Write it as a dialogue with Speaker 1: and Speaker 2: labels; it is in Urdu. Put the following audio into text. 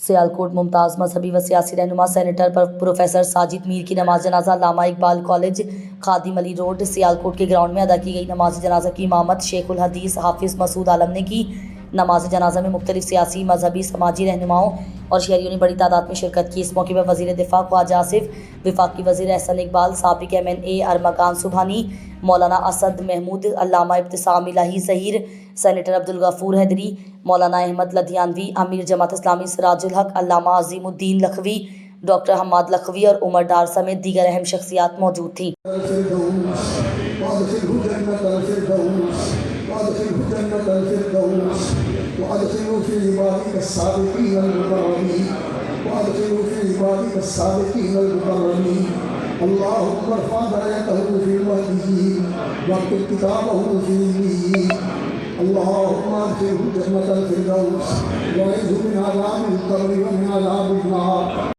Speaker 1: سیالکوٹ ممتاز مذہبی و سیاسی رہنما سینیٹر پروفیسر ساجد میر کی نماز جنازہ علامہ اقبال کالج خادم علی روڈ سیالکوٹ کے گراؤنڈ میں ادا کی گئی۔ نماز جنازہ کی امامت شیخ الحدیث حافظ مسعود عالم نے کی۔ نماز جنازہ میں مختلف سیاسی، مذہبی، سماجی رہنماؤں اور شہریوں نے بڑی تعداد میں شرکت کی۔ اس موقع پر وزیر دفاع خواجہ آصف، وفاقی وزیر احسن اقبال، سابق MNA ارمغان سبحانی، مولانا اسد محمود، علامہ ابتسام الہی ظہیر، سینیٹر عبدالغفور حیدری، مولانا احمد لدھیانوی، امیر جماعت اسلامی سراج الحق، علامہ عظیم الدین لکھوی، ڈاکٹر حماد لکھوی اور عمر ڈار سمیت دیگر اہم شخصیات موجود تھیں۔
Speaker 2: وادخلوا في عبادك الصادقين المقربين وادخلوا في عبادك الصادقين المقربين اللهم ارفع درجته في المهديين واكتب كتابه في العليين اللهم ادخله جنة الفردوس واعذه من عذاب القبر ومن عذاب النار